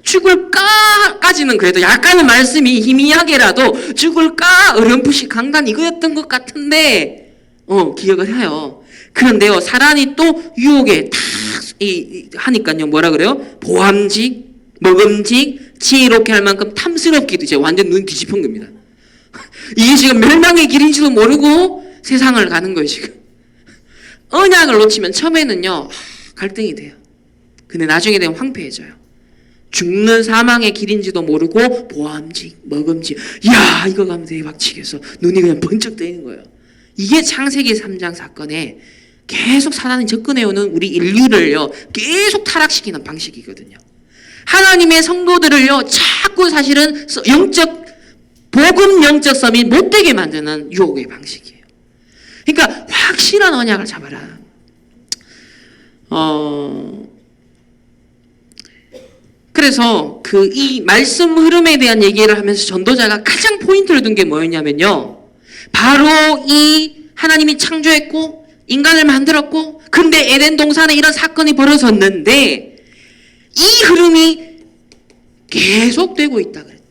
죽을까까지는 그래도 약간은 말씀이 희미하게라도 죽을까 어렴풋이 강단 이거였던 것 같은데 기억을 해요. 그런데요, 사람이 또 유혹에 탁 하니까요, 뭐라 그래요? 보암직, 먹음직, 지혜롭게 할 만큼 탐스럽기도 이제 완전 눈 뒤집은 겁니다. 이게 지금 멸망의 길인지도 모르고 세상을 가는 거예요, 지금. 언약을 놓치면 처음에는요, 갈등이 돼요. 근데 나중에 되면 황폐해져요. 죽는 사망의 길인지도 모르고 보암직, 먹음직, 야 이거 가면 대박치겠어. 눈이 그냥 번쩍 뜨이는 거예요. 이게 창세기 3장 사건에 계속 사단이 접근해오는 우리 인류를요 계속 타락시키는 방식이거든요. 하나님의 성도들을요 자꾸 사실은 복음 영적 섬이 못되게 만드는 유혹의 방식이에요. 그러니까 확실한 언약을 잡아라. 그래서 이 말씀 흐름에 대한 얘기를 하면서 전도자가 가장 포인트를 둔 게 뭐였냐면요, 바로 이 하나님이 창조했고 인간을 만들었고, 근데 에덴 동산에 이런 사건이 벌어졌는데 이 흐름이 계속되고 있다 그랬다.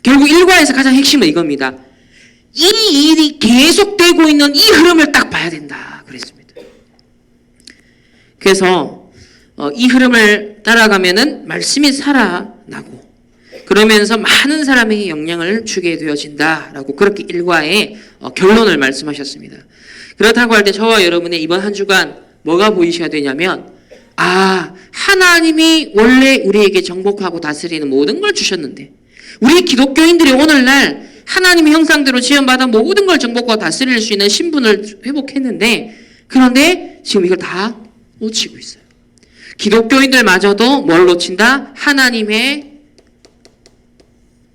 결국 일과에서 가장 핵심은 이겁니다. 이 일이 계속되고 있는 이 흐름을 딱 봐야 된다 그랬습니다. 그래서 이 흐름을 따라가면은 말씀이 살아나고, 그러면서 많은 사람에게 영향을 주게 되어진다라고 그렇게 일과의 결론을 말씀하셨습니다. 그렇다고 할 때 저와 여러분의 이번 한 주간 뭐가 보이셔야 되냐면, 하나님이 원래 우리에게 정복하고 다스리는 모든 걸 주셨는데, 우리 기독교인들이 오늘날 하나님의 형상대로 지원받아 모든 걸 정복하고 다스릴 수 있는 신분을 회복했는데, 그런데 지금 이걸 다 놓치고 있어요. 기독교인들마저도 뭘 놓친다? 하나님의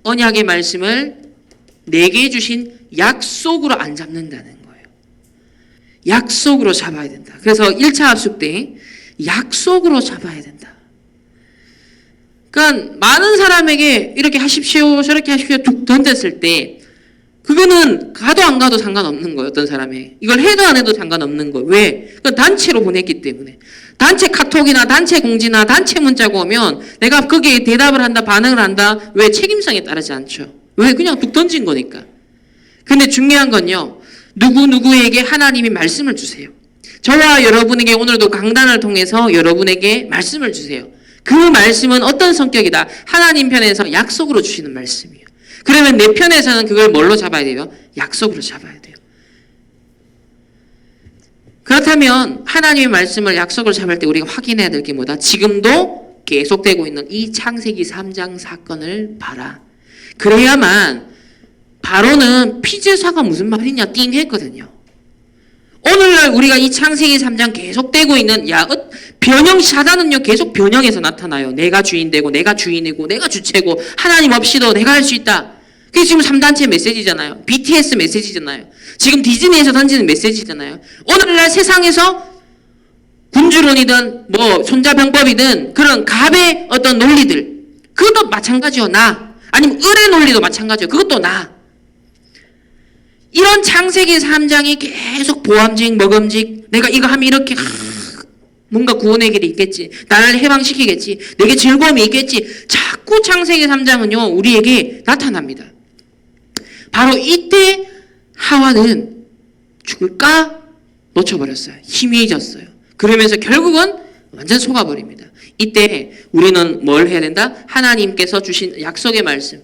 언약의 말씀을 내게 주신 약속으로 안 잡는다는 거예요. 약속으로 잡아야 된다. 그래서 1차 합숙 때 약속으로 잡아야 된다. 그러니까 많은 사람에게 이렇게 하십시오, 저렇게 하십시오 툭 던졌을 때 그거는 가도 안 가도 상관없는 거예요. 어떤 사람이 이걸 해도 안 해도 상관없는 거예요. 왜? 그건 단체로 보냈기 때문에. 단체 카톡이나 단체 공지나 단체 문자가 오면 내가 거기에 대답을 한다, 반응을 한다. 왜? 책임성에 따르지 않죠. 왜? 그냥 툭 던진 거니까. 근데 중요한 건요, 누구에게 하나님이 말씀을 주세요. 저와 여러분에게 오늘도 강단을 통해서 여러분에게 말씀을 주세요. 그 말씀은 어떤 성격이다? 하나님 편에서 약속으로 주시는 말씀이에요. 그러면 내 편에서는 그걸 뭘로 잡아야 돼요? 약속으로 잡아야 돼요. 그렇다면 하나님의 말씀을 약속을 잡을 때 우리가 확인해야 될 게 뭐다? 지금도 계속되고 있는 이 창세기 3장 사건을 봐라. 그래야만 바로는 피제사가 무슨 말이냐 띵 했거든요. 오늘날 우리가 이 창세기 3장 계속되고 있는 사단은요 계속 변형해서 나타나요. 내가 주인되고 내가 주인이고 내가 주체고 하나님 없이도 내가 할 수 있다. 그게 지금 3단체 메시지잖아요. BTS 메시지잖아요. 지금 디즈니에서 던지는 메시지잖아요. 오늘날 세상에서 군주론이든 손자병법이든 그런 갑의 어떤 논리들, 그것도 마찬가지요. 아니면 을의 논리도 마찬가지요. 그것도 이런 창세기 3장이 계속 보암직, 먹음직, 내가 이거 하면 이렇게 뭔가 구원의 길이 있겠지, 나를 해방시키겠지, 내게 즐거움이 있겠지, 자꾸 창세기 3장은요 우리에게 나타납니다. 바로 이때 하와는 죽을까 놓쳐버렸어요. 희미해졌어요. 그러면서 결국은 완전 속아버립니다. 이때 우리는 뭘 해야 된다? 하나님께서 주신 약속의 말씀,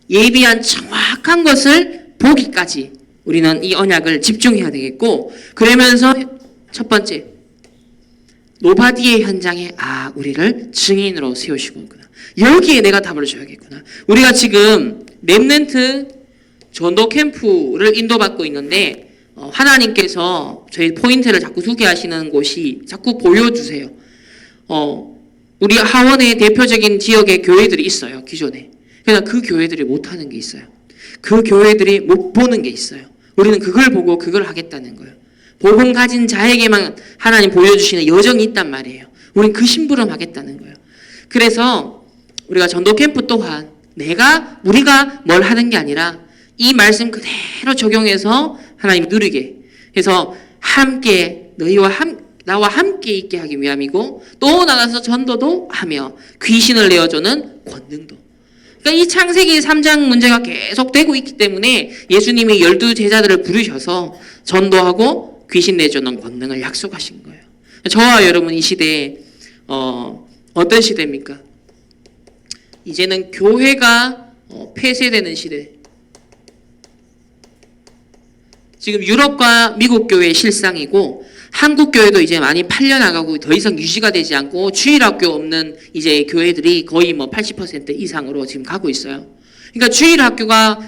예비한 정확한 것을 보기까지 우리는 이 언약을 집중해야 되겠고, 그러면서 첫 번째, 노바디의 현장에 우리를 증인으로 세우시고 있구나. 여기에 내가 답을 줘야겠구나. 우리가 지금 렘넌트 전도 캠프를 인도받고 있는데 하나님께서 저희 포인트를 자꾸 두게 하시는 곳이 자꾸 보여주세요. 우리 하원의 대표적인 지역의 교회들이 있어요. 기존에. 그러나 그 교회들이 못하는 게 있어요. 그 교회들이 못 보는 게 있어요. 우리는 그걸 보고 그걸 하겠다는 거예요. 복음 가진 자에게만 하나님 보여주시는 여정이 있단 말이에요. 우린 그 심부름 하겠다는 거예요. 그래서 우리가 전도 캠프 또한 우리가 뭘 하는 게 아니라 이 말씀 그대로 적용해서 하나님 누리게 해서 함께 너희와 나와 함께 있게 하기 위함이고 또 나가서 전도도 하며 귀신을 내어주는 권능도. 그러니까 이 창세기 3장 문제가 계속되고 있기 때문에 예수님이 12제자들을 부르셔서 전도하고 귀신 내주는 권능을 약속하신 거예요. 저와 여러분 이 시대에 어떤 시대입니까? 이제는 교회가 폐쇄되는 시대. 지금 유럽과 미국 교회의 실상이고 한국 교회도 이제 많이 팔려나가고 더 이상 유지가 되지 않고 주일학교 없는 이제 교회들이 거의 뭐 80% 이상으로 지금 가고 있어요. 그러니까 주일학교가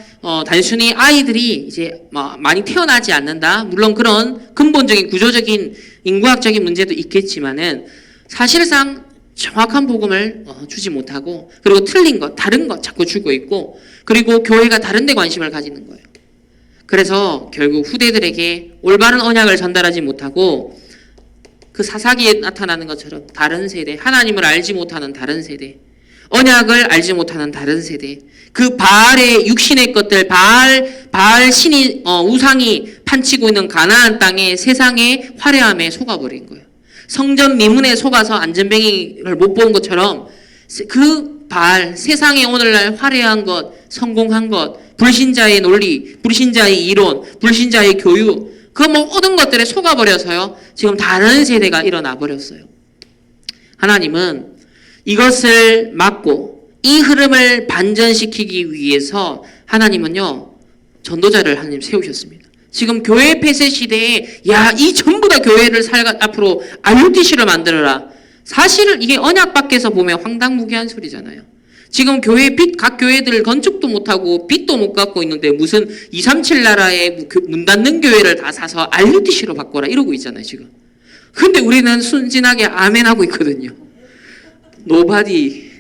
단순히 아이들이 이제 많이 태어나지 않는다. 물론 그런 근본적인 구조적인 인구학적인 문제도 있겠지만은 사실상 정확한 복음을 주지 못하고 그리고 틀린 것, 다른 것 자꾸 주고 있고 그리고 교회가 다른 데 관심을 가지는 거예요. 그래서 결국 후대들에게 올바른 언약을 전달하지 못하고 그 사사기에 나타나는 것처럼 다른 세대, 하나님을 알지 못하는 다른 세대, 언약을 알지 못하는 다른 세대, 그 바알의 육신의 것들, 바알 신이 우상이 판치고 있는 가나안 땅의 세상의 화려함에 속아버린 거예요. 성전 미문에 속아서 안전뱅이를 못 본 것처럼 그 바알, 세상의 오늘날 화려한 것, 성공한 것, 불신자의 논리, 불신자의 이론, 불신자의 교육, 그 모든 것들에 속아버려서요. 지금 다른 세대가 일어나 버렸어요. 하나님은 이것을 막고 이 흐름을 반전시키기 위해서 하나님은요. 전도자를 하나님 세우셨습니다. 지금 교회 폐쇄 시대에 이 전부 다 교회를 앞으로 RUTC로 만들어라. 사실은 이게 언약 밖에서 보면 황당무계한 소리잖아요. 지금 각 교회들 건축도 못하고 빚도 못 갚고 있는데 무슨 237 나라에 문 닫는 교회를 다 사서 RUTC로 바꿔라 이러고 있잖아요, 지금. 근데 우리는 순진하게 아멘하고 있거든요. 노바디.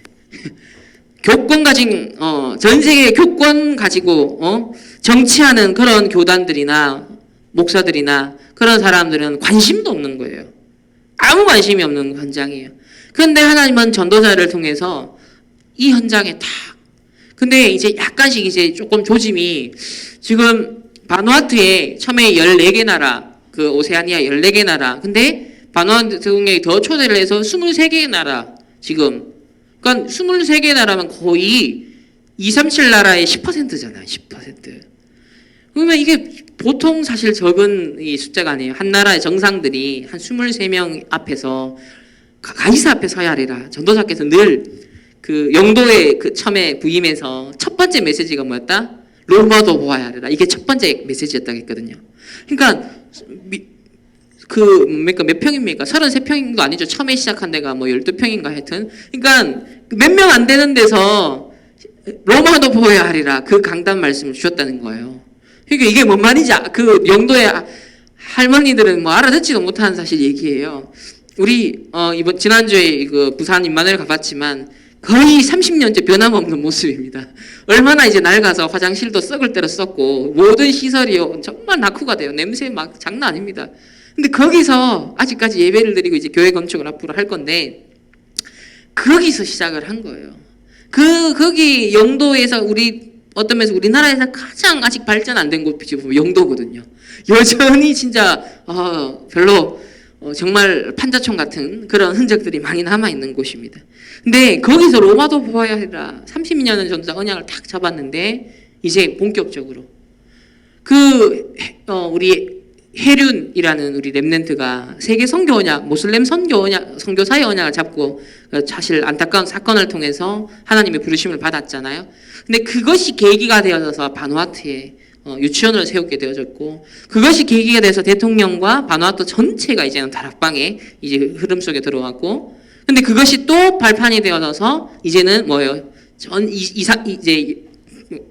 교권 가진, 전 세계 교권 가지고, 정치하는 그런 교단들이나 목사들이나 그런 사람들은 관심도 없는 거예요. 아무 관심이 없는 현장이에요. 그런데 하나님은 전도자를 통해서 이 현장에 근데 이제 약간씩 이제 조금 조짐이 지금 바누아투에 처음에 14개 나라, 그 오세아니아 14개 나라. 근데 바누아투 대통령이 더 초대를 해서 23개 나라 지금. 그러니까 23개 나라면 거의 237 나라의 10%잖아요. 10%. 그러면 이게 보통 사실 적은 이 숫자가 아니에요. 한 나라의 정상들이 한 23명 앞에서 가이사 앞에 서야 하리라. 전도사께서 늘 그 영도에 그 처음에 부임해서 첫 번째 메시지가 뭐였다? 로마도 보아야 하리라. 이게 첫 번째 메시지였다고 했거든요. 그러니까 몇 평입니까? 33평도 아니죠. 처음에 시작한 데가 뭐 12평인가 하여튼. 그러니까 몇 명 안 되는 데서 로마도 보아야 하리라. 그 강단 말씀을 주셨다는 거예요. 그러니까 이게 뭔 말인지 그 영도의 할머니들은 뭐 알아듣지도 못하는 사실 얘기예요. 우리 지난주에 그 부산 임마누엘 가봤지만 거의 30년째 변함없는 모습입니다. 얼마나 이제 낡아서 화장실도 썩을 대로 썩고 모든 시설이요 정말 낙후가 돼요. 냄새 막 장난 아닙니다. 근데 거기서 아직까지 예배를 드리고 이제 교회 건축을 앞으로 할 건데 거기서 시작을 한 거예요. 거기 영도에서 어떤 면에서 우리나라에서 가장 아직 발전 안 된 곳이 보면 영도거든요. 여전히 진짜 별로 정말 판자촌 같은 그런 흔적들이 많이 남아있는 곳입니다. 근데 거기서 로마도 보아야 하리라 32년은 전도자 언약을 탁 잡았는데 이제 본격적으로 우리 해륜이라는 우리 렘넌트가 세계 선교 언약, 모슬렘 선교사의 언약을 잡고 사실 안타까운 사건을 통해서 하나님의 부르심을 받았잖아요. 근데 그것이 계기가 되어서 바누아투에 유치원을 세우게 되어졌고 그것이 계기가 돼서 대통령과 바누아투 전체가 이제는 다락방에 이제 흐름 속에 들어왔고 근데 그것이 또 발판이 되어져서 이제는 뭐예요? 이제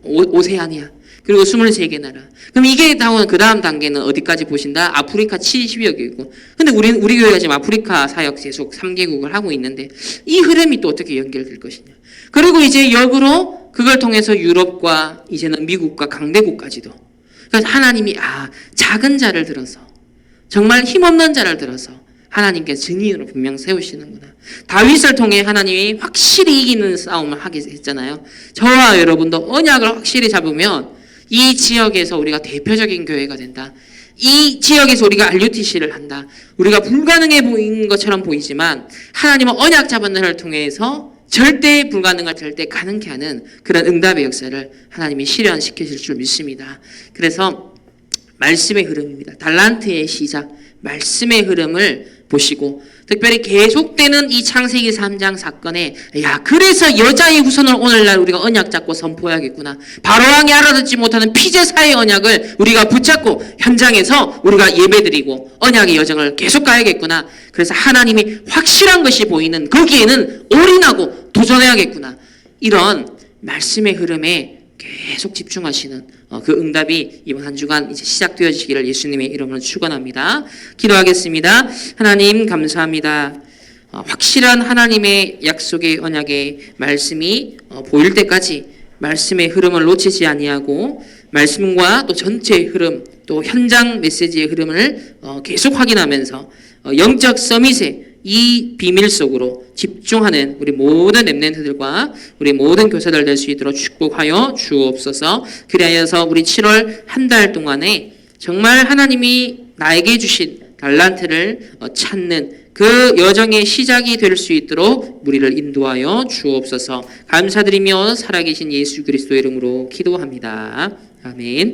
오세아니아 그리고 23개 나라. 그럼 이게 나오는 그 다음 단계는 어디까지 보신다? 아프리카 70여 개국. 근데 우리 교회가 지금 아프리카 사역 계속 3개국을 하고 있는데 이 흐름이 또 어떻게 연결될 것이냐. 그리고 이제 역으로 그걸 통해서 유럽과 이제는 미국과 강대국까지도. 그래서 하나님이 작은 자를 들어서 정말 힘없는 자를 들어서 하나님께서 증인으로 분명 세우시는구나. 다윗을 통해 하나님이 확실히 이기는 싸움을 하게 했잖아요. 저와 여러분도 언약을 확실히 잡으면 이 지역에서 우리가 대표적인 교회가 된다. 이 지역에서 우리가 RUTC를 한다. 우리가 불가능해 보이는 것처럼 보이지만 하나님은 언약 잡은 자를 통해서 절대 불가능할 절대 가능케 하는 그런 응답의 역사를 하나님이 실현시키실 줄 믿습니다. 그래서 말씀의 흐름입니다. 달란트의 시작, 말씀의 흐름을 보시고 특별히 계속되는 이 창세기 3장 사건에 그래서 여자의 후손을 오늘날 우리가 언약 잡고 선포해야겠구나. 바로왕이 알아듣지 못하는 피제사의 언약을 우리가 붙잡고 현장에서 우리가 예배드리고 언약의 여정을 계속 가야겠구나. 그래서 하나님이 확실한 것이 보이는 거기에는 올인하고 도전해야겠구나. 이런 말씀의 흐름에 계속 집중하시는 그 응답이 이번 한 주간 이제 시작되어지기를 예수님의 이름으로 축원합니다. 기도하겠습니다. 하나님 감사합니다. 확실한 하나님의 약속의 언약의 말씀이 보일 때까지 말씀의 흐름을 놓치지 아니하고 말씀과 또 전체의 흐름 또 현장 메시지의 흐름을 계속 확인하면서 영적 서밋에 이 비밀 속으로 집중하는 우리 모든 렘넌트들과 우리 모든 교사들 될 수 있도록 축복하여 주옵소서. 그리하여서 우리 7월 한 달 동안에 정말 하나님이 나에게 주신 달란트를 찾는 그 여정의 시작이 될 수 있도록 우리를 인도하여 주옵소서. 감사드리며 살아계신 예수 그리스도의 이름으로 기도합니다. 아멘.